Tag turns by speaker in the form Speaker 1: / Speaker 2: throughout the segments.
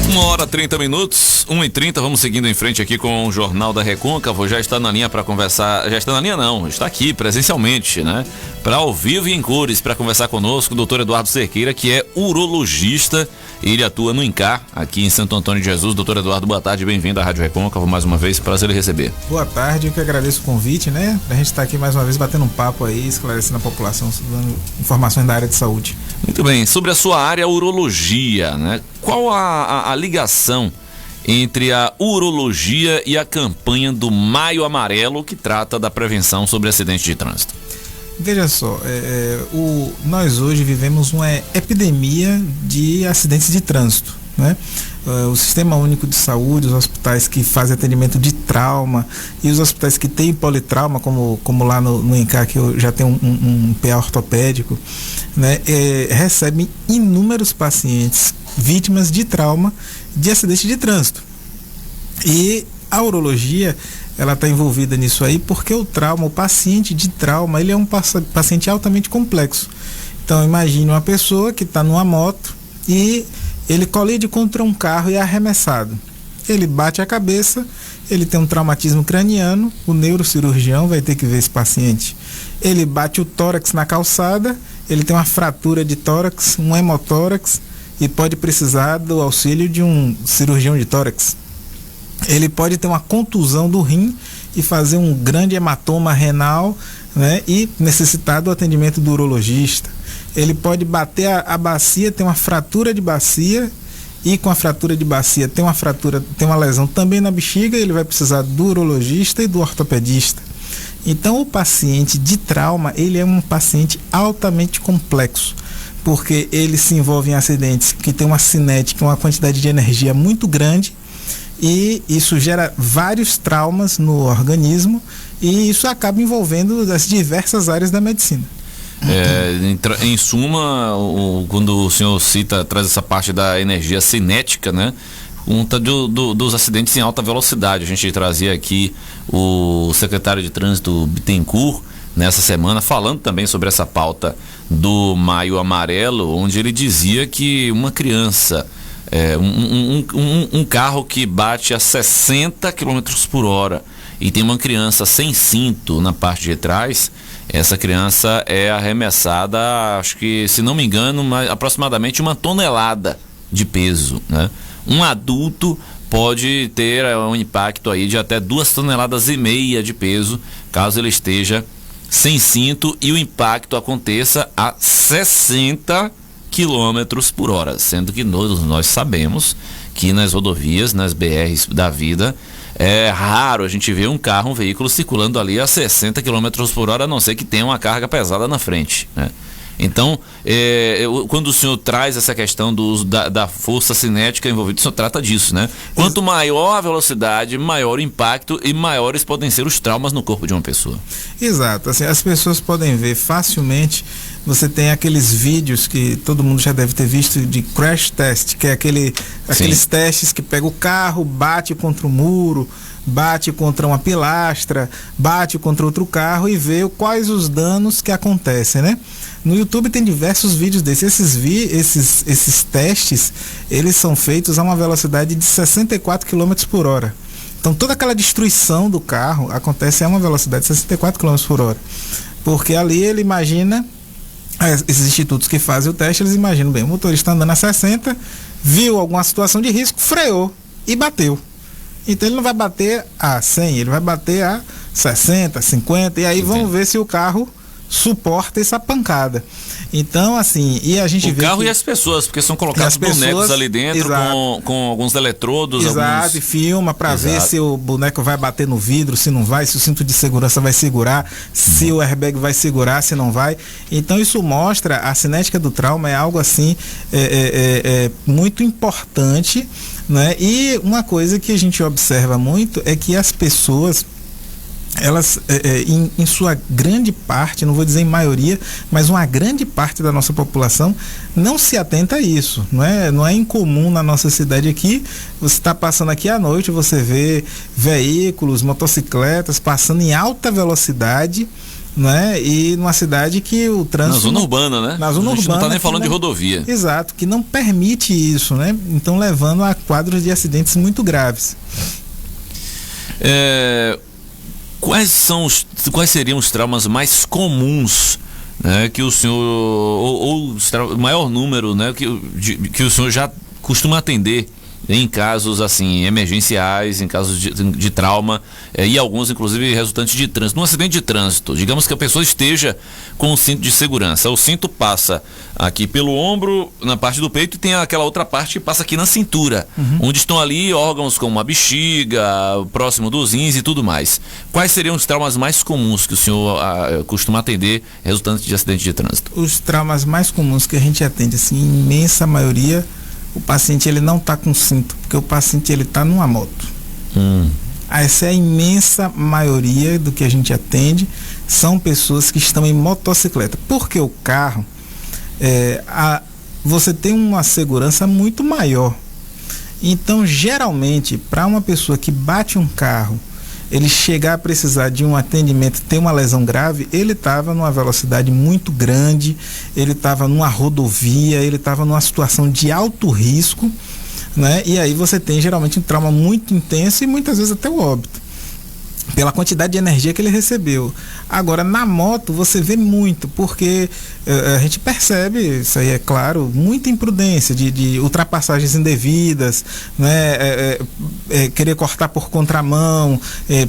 Speaker 1: 1h30, 1h30, vamos seguindo em frente aqui com o Jornal da Recôncavo. Já está na linha para conversar, já está na linha não, está aqui presencialmente, né? Para ao vivo e em cores, para conversar conosco, o doutor Eduardo Cerqueira, que é urologista, ele atua no INCAR, aqui em Santo Antônio de Jesus. Doutor Eduardo, boa tarde, bem-vindo à Rádio Recôncavo mais uma vez, prazer lhe receber.
Speaker 2: Boa tarde, eu que agradeço o convite, né? A gente está aqui mais uma vez batendo um papo aí, esclarecendo a população, dando informações da área de saúde.
Speaker 1: Muito bem, sobre a sua área, urologia, né? Qual a ligação entre a urologia e a campanha do Maio Amarelo, que trata da prevenção sobre acidentes de trânsito?
Speaker 2: Veja só, nós hoje vivemos uma epidemia de acidentes de trânsito, né? O Sistema Único de Saúde, os hospitais que fazem atendimento de trauma e os hospitais que têm politrauma, como lá no INCAR, que eu já tenho um PA ortopédico, né? Recebem inúmeros pacientes vítimas de trauma de acidente de trânsito. E a urologia, ela está envolvida nisso aí porque o paciente de trauma, ele é um paciente altamente complexo. Então imagine uma pessoa que está numa moto e ele colide contra um carro e é arremessado. Ele bate a cabeça, ele tem um traumatismo craniano, o neurocirurgião vai ter que ver esse paciente. Ele bate o tórax na calçada, ele tem uma fratura de tórax, um hemotórax, e pode precisar do auxílio de um cirurgião de tórax. Ele pode ter uma contusão do rim e fazer um grande hematoma renal, né, e necessitar do atendimento do urologista. Ele pode bater a bacia, ter uma fratura de bacia, e com a fratura de bacia tem uma lesão também na bexiga, ele vai precisar do urologista e do ortopedista. Então o paciente de trauma, ele é um paciente altamente complexo, porque ele se envolve em acidentes que tem uma cinética, uma quantidade de energia muito grande, e isso gera vários traumas no organismo, e isso acaba envolvendo as diversas áreas da medicina.
Speaker 1: Em suma, quando o senhor traz essa parte da energia cinética, né? Conta dos acidentes em alta velocidade. A gente trazia aqui o secretário de Trânsito Bittencourt nessa semana, falando também sobre essa pauta do Maio Amarelo, onde ele dizia que uma criança, um carro que bate a 60 km por hora e tem uma criança sem cinto na parte de trás, essa criança é arremessada, acho que, se não me engano, aproximadamente 1 tonelada de peso, né? Um adulto pode ter um impacto aí de até 2,5 toneladas de peso, caso ele esteja sem cinto e o impacto aconteça a 60 km por hora, sendo que nós sabemos que nas rodovias, nas BRs da vida, é raro a gente ver um veículo circulando ali a 60 km por hora, a não ser que tenha uma carga pesada na frente, né? Então, quando o senhor traz essa questão do uso da força cinética envolvida, o senhor trata disso, né? Quanto maior a velocidade, maior o impacto e maiores podem ser os traumas no corpo de uma pessoa.
Speaker 2: Exato, assim, as pessoas podem ver facilmente. Você tem aqueles vídeos que todo mundo já deve ter visto de crash test, que é aqueles testes que pega o carro, bate contra o muro, bate contra uma pilastra, bate contra outro carro e vê quais os danos que acontecem, né? No YouTube tem diversos vídeos desses. Esses testes, eles são feitos a uma velocidade de 64 km por hora. Então toda aquela destruição do carro acontece a uma velocidade de 64 km por hora. Porque ali ele imagina, esses institutos que fazem o teste, eles imaginam, bem, o motorista andando a 60, viu alguma situação de risco, freou e bateu. Então ele não vai bater a 100, ele vai bater a 60, 50, e aí vamos ver se o carro suporta essa pancada. Então, assim, e a gente vê...
Speaker 1: O carro e as pessoas, porque são colocados bonecos ali dentro, com alguns eletrodos.
Speaker 2: Exato, e filma para ver se o boneco vai bater no vidro, se não vai, se o cinto de segurança vai segurar, se o airbag vai segurar, se não vai. Então isso mostra, a cinética do trauma é algo assim, muito importante, né? E uma coisa que a gente observa muito é que as pessoas, elas, em sua grande parte, não vou dizer em maioria, mas uma grande parte da nossa população não se atenta a isso. Não é incomum na nossa cidade aqui, você está passando aqui à noite, você vê veículos, motocicletas passando em alta velocidade, né? E numa cidade que o trânsito...
Speaker 1: Na zona urbana, né?
Speaker 2: Na zona
Speaker 1: a gente
Speaker 2: urbana,
Speaker 1: não está nem falando de rodovia.
Speaker 2: Exato, que não permite isso, né? Então levando a quadros de acidentes muito graves.
Speaker 1: Quais seriam os traumas mais comuns, né, que o senhor, ou o maior número, né, que o senhor já costuma atender em casos assim emergenciais, em casos de trauma, e alguns inclusive resultantes de trânsito? Num acidente de trânsito, digamos que a pessoa esteja com o cinto de segurança, o cinto passa aqui pelo ombro, na parte do peito, e tem aquela outra parte que passa aqui na cintura, onde estão ali órgãos como a bexiga, próximo dos rins e tudo mais. Quais seriam os traumas mais comuns que o senhor costuma atender resultantes de acidente de trânsito? Os traumas mais comuns que a gente atende, assim, imensa maioria, o paciente ele não está com cinto, porque o paciente ele está numa moto. Essa é a imensa maioria do que a gente atende, são pessoas que estão em motocicleta, porque o carro, você tem uma segurança muito maior. Então, geralmente, para uma pessoa que bate um carro, ele chegar a precisar de um atendimento, ter uma lesão grave, ele estava numa velocidade muito grande, ele estava numa rodovia, ele estava numa situação de alto risco, né? E aí você tem geralmente um trauma muito intenso e muitas vezes até o óbito, pela quantidade de energia que ele recebeu. Agora, na moto, você vê muito, porque a gente percebe, isso aí é claro, muita imprudência de ultrapassagens indevidas, né? Querer cortar por contramão,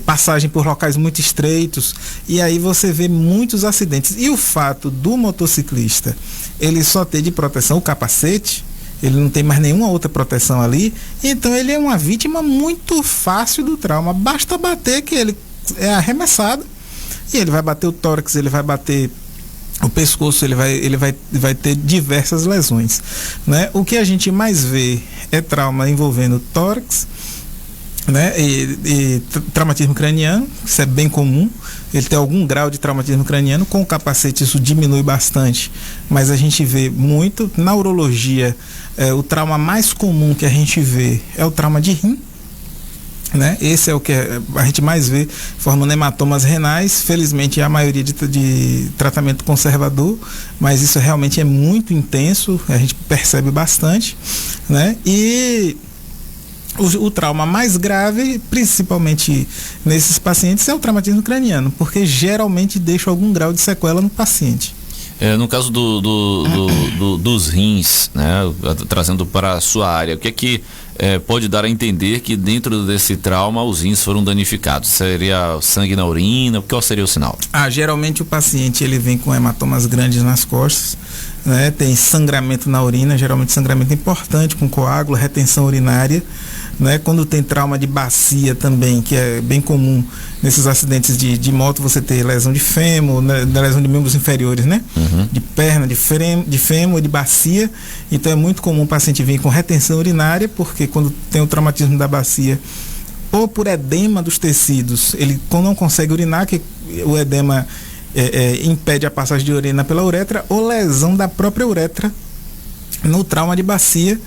Speaker 1: passagem por locais muito estreitos, e aí você vê muitos acidentes. E o fato do motociclista, ele só ter de proteção o capacete, ele não tem mais nenhuma outra proteção ali, então ele é uma vítima muito fácil do trauma. Basta bater que ele é arremessado, e ele vai bater o tórax, ele vai bater o pescoço, ele vai ter diversas lesões, né? O que a gente mais vê é trauma envolvendo tórax, né? E traumatismo craniano, isso é bem comum. Ele tem algum grau de traumatismo craniano, com o capacete isso diminui bastante, mas a gente vê muito. Na urologia, o trauma mais comum que a gente vê é o trauma de rim, né? Esse é o que a gente mais vê, formando hematomas renais. Felizmente é a maioria de tratamento conservador, mas isso realmente é muito intenso, a gente percebe bastante, né? E o trauma mais grave, principalmente nesses pacientes, é o traumatismo craniano, porque geralmente deixa algum grau de sequela no paciente. No caso dos rins, né, trazendo para a sua área, o que é que pode dar a entender que dentro desse trauma os rins foram danificados? Seria sangue na urina? Qual seria o sinal? Geralmente o paciente ele vem com hematomas grandes nas costas, né, tem sangramento na urina, geralmente sangramento importante, com coágulo, retenção urinária, né? Quando tem trauma de bacia também, que é bem comum nesses acidentes de moto, você ter lesão de fêmur, né? Lesão de membros inferiores, né? De perna, de fêmur e de bacia. Então é muito comum o paciente vir com retenção urinária, porque quando tem o traumatismo da bacia, ou por edema dos tecidos, ele não consegue urinar, que o edema impede a passagem de urina pela uretra, ou lesão da própria uretra no trauma de bacia.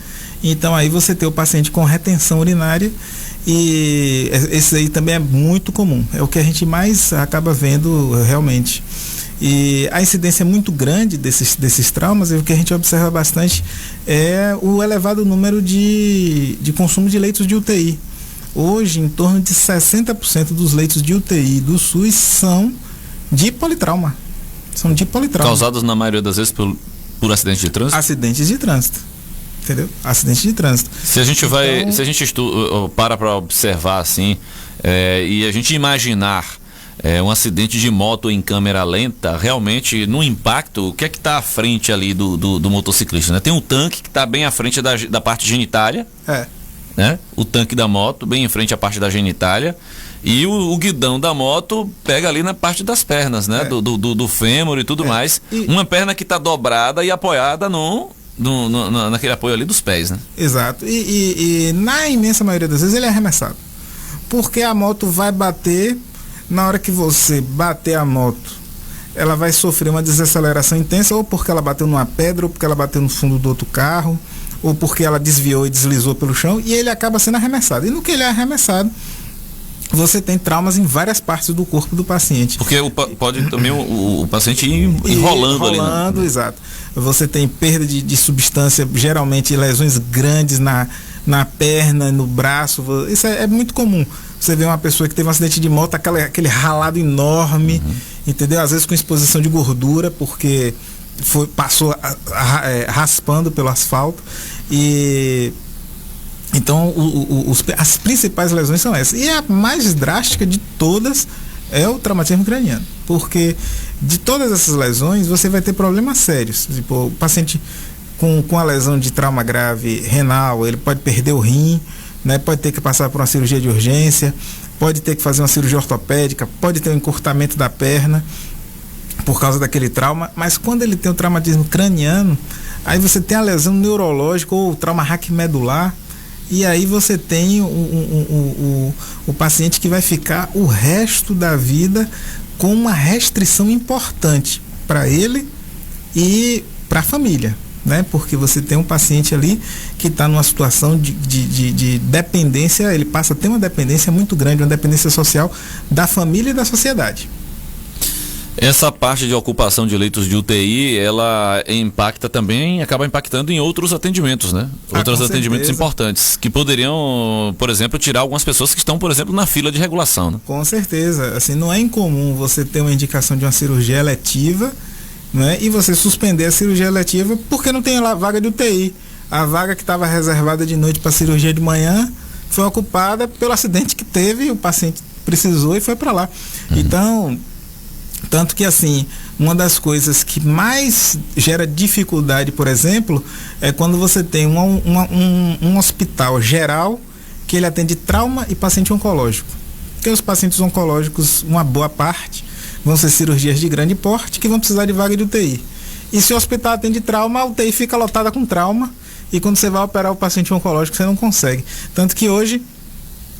Speaker 1: Então aí você tem o paciente com retenção urinária, e esse aí também é muito comum, é o que a gente mais acaba vendo realmente. E a incidência é muito grande desses traumas, e o que a gente observa bastante é o elevado número de consumo de leitos de UTI. Hoje, em torno de 60% dos leitos de UTI do SUS são de politrauma. Causados na maioria das vezes por acidentes de trânsito? Acidentes de trânsito. Entendeu? Acidente de trânsito. Se a gente para observar assim, e a gente imaginar um acidente de moto em câmera lenta, realmente no impacto, o que é que está à frente ali do motociclista, né? Tem um tanque que está bem à frente da parte genitália, né? O tanque da moto bem em frente à parte da genitália, e o guidão da moto pega ali na parte das pernas, né? Do fêmur e tudo mais. Uma perna que está dobrada e apoiada naquele apoio ali dos pés, né? Exato. E na imensa maioria das vezes ele é arremessado, porque a moto vai bater. Na hora que você bater a moto, ela vai sofrer uma desaceleração intensa, ou porque ela bateu numa pedra, ou porque ela bateu no fundo do outro carro, ou porque ela desviou e deslizou pelo chão, e ele acaba sendo arremessado. E no que ele é arremessado,
Speaker 2: você tem traumas em várias partes do corpo do paciente.
Speaker 1: Porque pode também o paciente ir enrolando ali.
Speaker 2: Enrolando, né? Exato. Você tem perda de substância, geralmente lesões grandes na perna, no braço. Isso é muito comum. Você vê uma pessoa que teve um acidente de moto, aquele ralado enorme, entendeu? Às vezes com exposição de gordura, porque passou raspando pelo asfalto. Então, as principais lesões são essas. E a mais drástica de todas é o traumatismo craniano. Porque de todas essas lesões, você vai ter problemas sérios. Tipo, o paciente com a lesão de trauma grave renal, ele pode perder o rim, né? Pode ter que passar por uma cirurgia de urgência, pode ter que fazer uma cirurgia ortopédica, pode ter um encurtamento da perna por causa daquele trauma. Mas quando ele tem o traumatismo craniano, aí você tem a lesão neurológica ou o trauma raquimedular, e aí você tem o paciente que vai ficar o resto da vida com uma restrição importante para ele e para a família, né? Porque você tem um paciente ali que está numa situação de dependência, ele passa a ter uma dependência muito grande, uma dependência social da família e da sociedade.
Speaker 1: Essa parte de ocupação de leitos de UTI, ela acaba impactando em outros atendimentos, né? Outros atendimentos importantes, que poderiam, por exemplo, tirar algumas pessoas que estão, por exemplo, na fila de regulação, né?
Speaker 2: Com certeza. Assim, não é incomum você ter uma indicação de uma cirurgia eletiva, né? E você suspender a cirurgia eletiva porque não tem lá vaga de UTI. A vaga que estava reservada de noite para cirurgia de manhã foi ocupada pelo acidente que teve, o paciente precisou e foi para lá. Então, tanto que assim, uma das coisas que mais gera dificuldade, por exemplo, é quando você tem um hospital geral que ele atende trauma e paciente oncológico. Porque os pacientes oncológicos, uma boa parte, vão ser cirurgias de grande porte que vão precisar de vaga de UTI. E se o hospital atende trauma, a UTI fica lotada com trauma, e quando você vai operar o paciente oncológico, você não consegue. Tanto que hoje,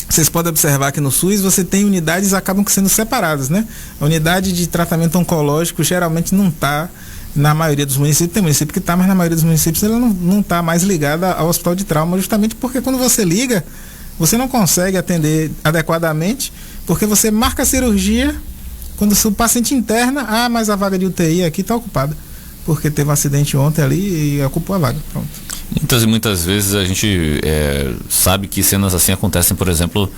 Speaker 2: vocês podem observar que no SUS você tem unidades que acabam sendo separadas, né? A unidade de tratamento oncológico geralmente não está na maioria dos municípios. Tem município que está, mas na maioria dos municípios ela não está mais ligada ao hospital de trauma, justamente porque quando você liga, você não consegue atender adequadamente, porque você marca a cirurgia, quando o paciente interna, mas a vaga de UTI aqui está ocupada, porque teve um acidente ontem ali e ocupou a vaga. Pronto.
Speaker 1: Muitas vezes a gente sabe que cenas assim acontecem, por exemplo,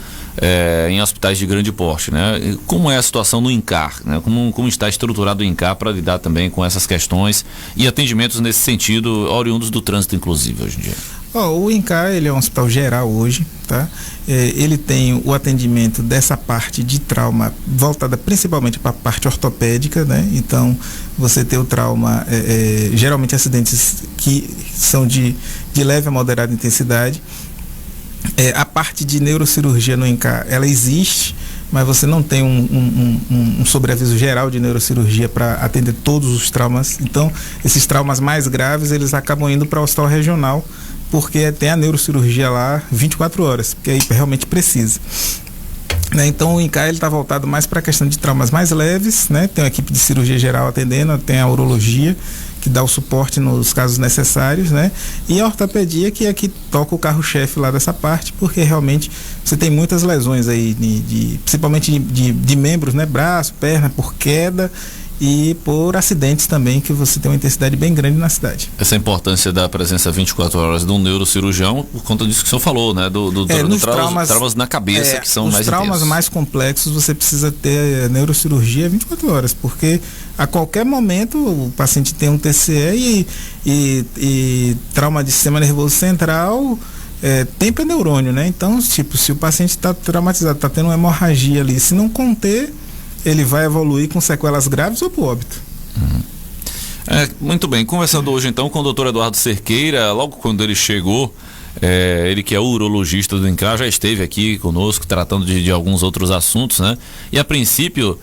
Speaker 1: em hospitais de grande porte, né? Como é a situação no INCAR, né? Como está estruturado o INCAR para lidar também com essas questões e atendimentos nesse sentido, oriundos do trânsito, inclusive, hoje em dia?
Speaker 2: O INCAR, ele é um hospital geral hoje, tá? Ele tem o atendimento dessa parte de trauma voltada principalmente para a parte ortopédica, né? Então, você tem o trauma, geralmente acidentes que são de leve a moderada intensidade. A parte de neurocirurgia no INCAR, ela existe, mas você não tem um sobreaviso geral de neurocirurgia para atender todos os traumas. Então, esses traumas mais graves, eles acabam indo para o hospital regional, porque tem a neurocirurgia lá 24 horas, porque aí realmente precisa. Né? Então o INCAR está voltado mais para a questão de traumas mais leves, né? Tem uma equipe de cirurgia geral atendendo, tem a urologia, que dá o suporte nos casos necessários, né? E a ortopedia, que é que toca o carro-chefe lá dessa parte, porque realmente você tem muitas lesões aí, principalmente de membros, né? Braço, perna, por queda e por acidentes também, que você tem uma intensidade bem grande na cidade.
Speaker 1: Essa importância da presença 24 horas de um neurocirurgião, por conta disso que o senhor falou, né? Dos traumas na cabeça, que são mais intensos. Os traumas
Speaker 2: mais complexos, você precisa ter neurocirurgia 24 horas, porque a qualquer momento o paciente tem um TCE e trauma de sistema nervoso central, tempo é neurônio, né? Então, tipo, se o paciente está traumatizado, está tendo uma hemorragia ali, se não conter, ele vai evoluir com sequelas graves ou por óbito.
Speaker 1: Muito bem, conversando hoje então com o Dr. Eduardo Cerqueira, logo quando ele chegou, ele que é urologista do INCAR, já esteve aqui conosco tratando de alguns outros assuntos, né? E a princípio,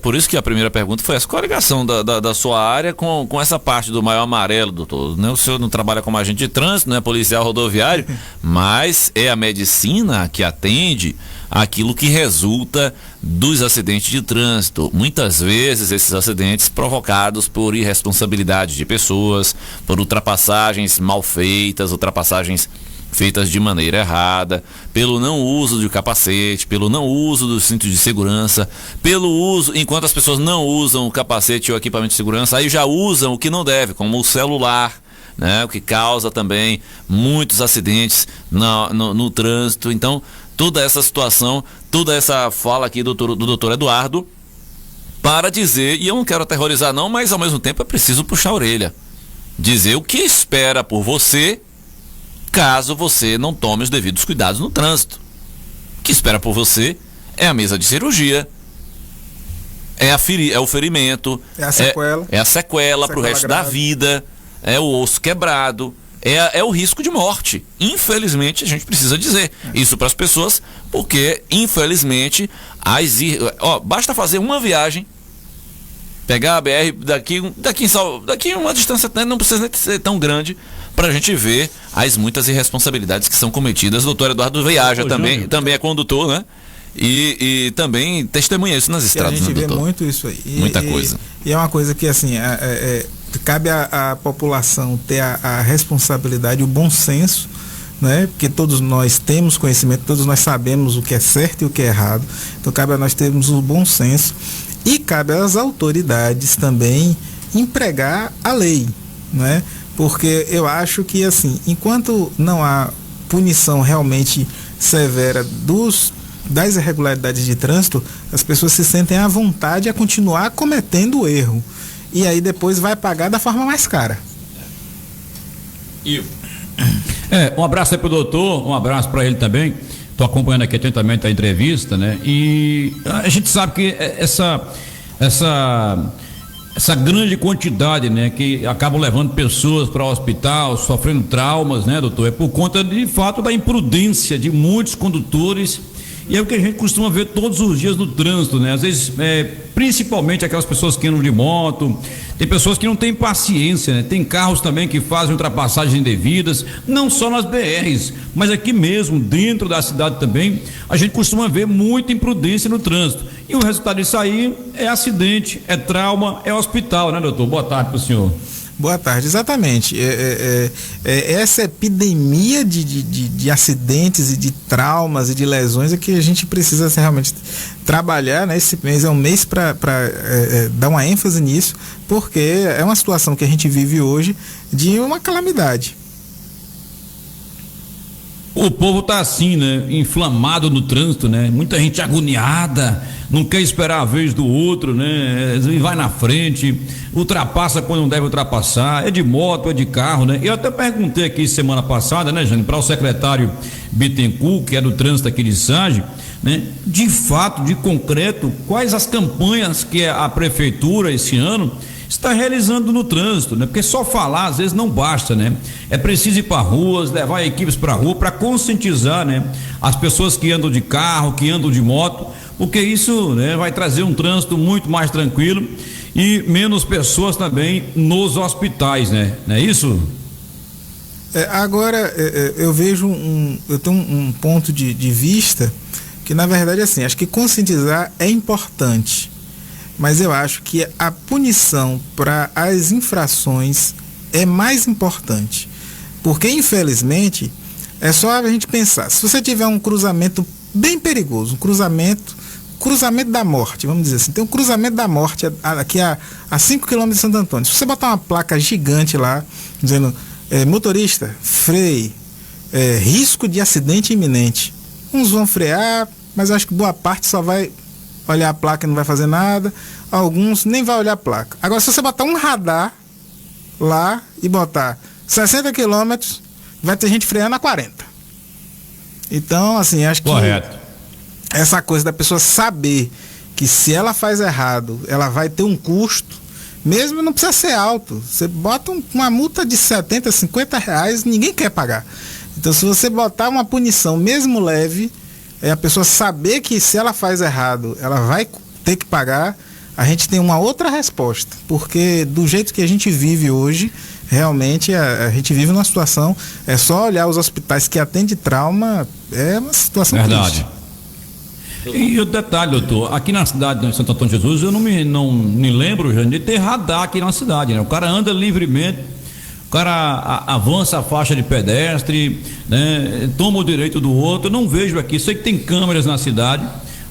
Speaker 1: por isso que a primeira pergunta foi essa: qual a ligação da sua área com essa parte do Maio Amarelo, doutor? Né? O senhor não trabalha como agente de trânsito, não é policial rodoviário, mas é a medicina que atende aquilo que resulta dos acidentes de trânsito. Muitas vezes esses acidentes provocados por irresponsabilidade de pessoas, por ultrapassagens mal feitas, ultrapassagens feitas de maneira errada, pelo não uso de capacete, pelo não uso do cinto de segurança, pelo uso, enquanto as pessoas não usam o capacete ou equipamento de segurança, aí já usam o que não deve, como o celular, né, o que causa também muitos acidentes no trânsito. Então, toda essa situação, toda essa fala aqui do doutor Eduardo, para dizer, e eu não quero aterrorizar não, mas ao mesmo tempo é preciso puxar a orelha, dizer o que espera por você, caso você não tome os devidos cuidados no trânsito. O que espera por você é a mesa de cirurgia, é o ferimento,
Speaker 2: é a sequela
Speaker 1: para o resto da vida, é o osso quebrado, é o risco de morte. Infelizmente, a gente precisa dizer isso para as pessoas, porque infelizmente basta fazer uma viagem, pegar a BR daqui uma distância, não precisa ser tão grande, para a gente ver as muitas irresponsabilidades que são cometidas. O doutor Eduardo viaja também é condutor, né? E também testemunha isso nas estradas,
Speaker 2: a gente
Speaker 1: né,
Speaker 2: vê muito isso aí.
Speaker 1: Muita coisa.
Speaker 2: E é uma coisa que, assim, cabe à população ter a responsabilidade, o bom senso, né? Porque todos nós temos conhecimento, todos nós sabemos o que é certo e o que é errado. Então cabe a nós termos o bom senso e cabe às autoridades também empregar a lei, né? Porque eu acho que, assim, enquanto não há punição realmente severa das irregularidades de trânsito, as pessoas se sentem à vontade a continuar cometendo o erro. E aí depois vai pagar da forma mais cara.
Speaker 3: Um abraço aí pro doutor, um abraço para ele também. Estou acompanhando aqui atentamente a entrevista, né? E a gente sabe que essa grande quantidade, né, que acabam levando pessoas para o hospital, sofrendo traumas, né, doutor? É por conta, de fato, da imprudência de muitos condutores. E é o que a gente costuma ver todos os dias no trânsito, né? Às vezes, principalmente aquelas pessoas que andam de moto, tem pessoas que não têm paciência, né? Tem carros também que fazem ultrapassagens indevidas, não só nas BRs, mas aqui mesmo, dentro da cidade também, a gente costuma ver muita imprudência no trânsito. E o resultado disso aí é acidente, é trauma, é hospital, né, doutor? Boa tarde para o senhor.
Speaker 2: Boa tarde, exatamente. Essa epidemia de acidentes e de traumas e de lesões é que a gente precisa realmente trabalhar, né? Esse mês é um mês para dar uma ênfase nisso, porque é uma situação que a gente vive hoje de uma calamidade.
Speaker 3: O povo tá assim, né? Inflamado no trânsito, né? Muita gente agoniada, não quer esperar a vez do outro, né? Vai na frente, ultrapassa quando não deve ultrapassar, é de moto, é de carro, né? Eu até perguntei aqui semana passada, né, Jane, para o secretário Bittencourt, que é do trânsito aqui de Sage, né? De fato, de concreto, quais as campanhas que a prefeitura esse ano está realizando no trânsito, né? Porque só falar às vezes não basta, né? É preciso ir para ruas, levar equipes para rua para conscientizar, né? As pessoas que andam de carro, que andam de moto, porque isso, né, vai trazer um trânsito muito mais tranquilo e menos pessoas também nos hospitais, né? Não é isso?
Speaker 2: Agora eu vejo eu tenho um ponto de vista que, na verdade, assim, acho que conscientizar é importante. Mas eu acho que a punição para as infrações é mais importante. Porque, infelizmente, é só a gente pensar. Se você tiver um cruzamento bem perigoso, um cruzamento da morte, vamos dizer assim, tem um cruzamento da morte aqui a 5 km de Santo Antônio. Se você botar uma placa gigante lá, dizendo, motorista, freie, risco de acidente iminente. Uns vão frear, mas acho que boa parte só vai olhar a placa e não vai fazer nada. Alguns nem vai olhar a placa. Agora, se você botar um radar lá e botar 60 km, vai ter gente freando a 40. Então, assim, acho que essa coisa da pessoa saber que se ela faz errado, ela vai ter um custo, mesmo não precisa ser alto. Você bota uma multa de 70, 50 reais, ninguém quer pagar. Então, se você botar uma punição, mesmo leve, a pessoa saber que se ela faz errado, ela vai ter que pagar, a gente tem uma outra resposta. Porque do jeito que a gente vive hoje, realmente a gente vive numa situação, é só olhar os hospitais que atendem trauma, é uma situação
Speaker 3: verdade. Triste. E o detalhe, doutor, aqui na cidade de Santo Antônio de Jesus, eu não me lembro, Jane, de ter radar aqui na cidade, né? O cara anda livremente, cara avança a faixa de pedestre, né? Toma o direito do outro. Eu não vejo aqui, sei que tem câmeras na cidade,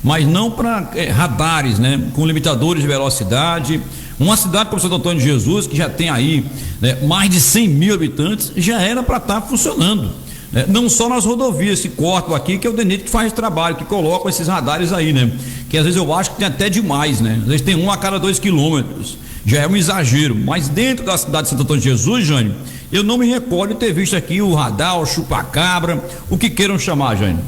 Speaker 3: mas não para radares, né? Com limitadores de velocidade. Uma cidade como Santo Antônio de Jesus, que já tem aí, né, mais de 100 mil habitantes, já era para estar funcionando. Né? Não só nas rodovias que cortam aqui, que é o DENIT que faz trabalho, que coloca esses radares aí, né? Que às vezes eu acho que tem até demais, né? Às vezes tem um a cada 2 quilômetros. Já é um exagero. Mas dentro da cidade de Santo Antônio de Jesus, Jânio, eu não me recordo de ter visto aqui o radar, o chupa-cabra, o que queiram chamar, Jânio.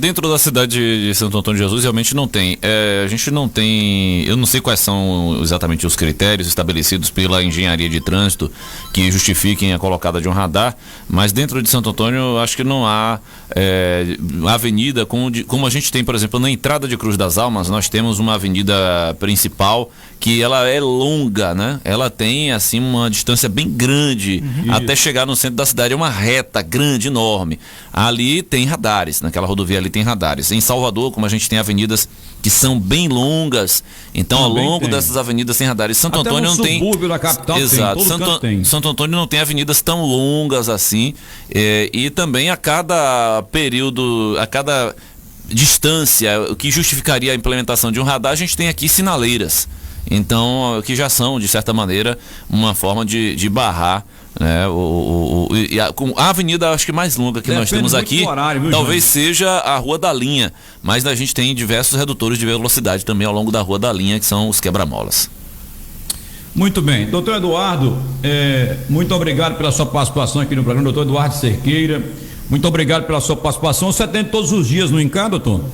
Speaker 1: Dentro da cidade de Santo Antônio de Jesus realmente não tem. A gente não tem. Eu não sei quais são exatamente os critérios estabelecidos pela engenharia de trânsito que justifiquem a colocada de um radar, mas dentro de Santo Antônio acho que não há avenida como a gente tem, por exemplo, na entrada de Cruz das Almas. Nós temos uma avenida principal que ela é longa, né? Ela tem assim uma distância bem grande até chegar no centro da cidade. É uma reta grande, enorme. Ali tem radares, naquela rodovia ali tem radares. Em Salvador, como a gente tem avenidas que são bem longas, então também ao longo dessas avenidas tem radares. Santo
Speaker 3: até
Speaker 1: Antônio
Speaker 3: no
Speaker 1: não tem.
Speaker 3: Subúrbio da capital
Speaker 1: exato.
Speaker 3: Tem, todo tem.
Speaker 1: Santo Antônio não tem avenidas tão longas assim. E também a cada período, a cada distância, o que justificaria a implementação de um radar, a gente tem aqui sinaleiras. Então, que já são, de certa maneira, uma forma de barrar, né, a avenida, acho que mais longa que nós temos aqui,
Speaker 3: horário, viu,
Speaker 1: talvez
Speaker 3: Jânio?
Speaker 1: seja a Rua da Linha, mas a gente tem diversos redutores de velocidade também ao longo da Rua da Linha, que são os quebra-molas.
Speaker 3: Muito bem. Doutor Eduardo, muito obrigado pela sua participação aqui no programa. Doutor Eduardo Cerqueira, muito obrigado pela sua participação. Você atende todos os dias no INCAR, doutor?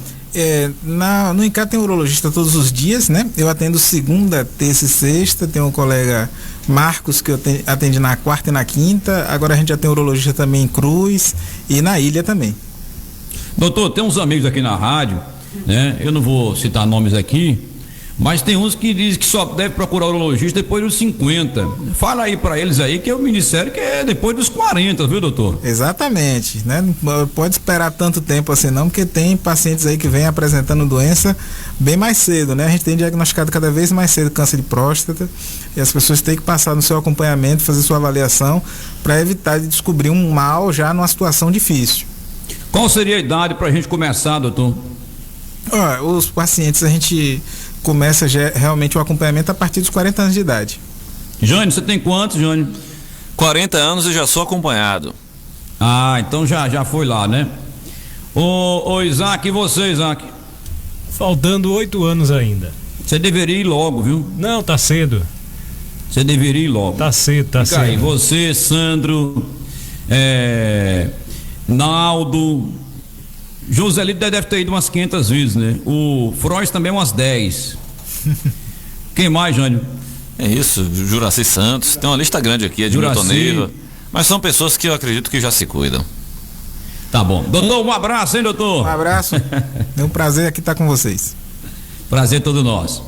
Speaker 2: No INCAR tem urologista todos os dias, né? Eu atendo segunda, terça e sexta. Tem um colega Marcos que eu atende na quarta e na quinta. Agora a gente já tem urologista também em Cruz e na Ilha também.
Speaker 3: Doutor, tem uns amigos aqui na rádio, né? Eu não vou citar nomes aqui, mas tem uns que dizem que só deve procurar urologista depois dos 50. Fala aí para eles aí que é o ministério que é depois dos 40, viu, doutor?
Speaker 2: Exatamente, né? Não pode esperar tanto tempo assim não, porque tem pacientes aí que vêm apresentando doença bem mais cedo, né? A gente tem diagnosticado cada vez mais cedo câncer de próstata e as pessoas têm que passar no seu acompanhamento, fazer sua avaliação para evitar de descobrir um mal já numa situação difícil.
Speaker 3: Qual seria a idade para a gente começar, doutor?
Speaker 2: Os pacientes, a gente começa já realmente o acompanhamento a partir dos 40 anos de idade.
Speaker 3: Jânio, você tem quantos, Jânio?
Speaker 1: 40 anos e já sou acompanhado.
Speaker 3: Ah, então já foi lá, né? Ô Isaac, e você, Isaac?
Speaker 4: Faltando 8 anos ainda.
Speaker 3: Você deveria ir logo, viu?
Speaker 4: Não, tá cedo.
Speaker 3: Você deveria ir logo.
Speaker 4: Tá cedo, tá cedo.
Speaker 3: Aí, você, Sandro, Naldo, Joselito deve ter ido umas 500 vezes, né? O Frois também umas 10. Quem mais, Jânio?
Speaker 1: É isso, Juraci Santos, tem uma lista grande aqui, Edmilton Neiva, mas são pessoas que eu acredito que já se cuidam.
Speaker 3: Tá bom. Doutor, um abraço, hein, doutor?
Speaker 2: Um abraço. É um prazer aqui estar com vocês.
Speaker 3: Prazer todo nosso.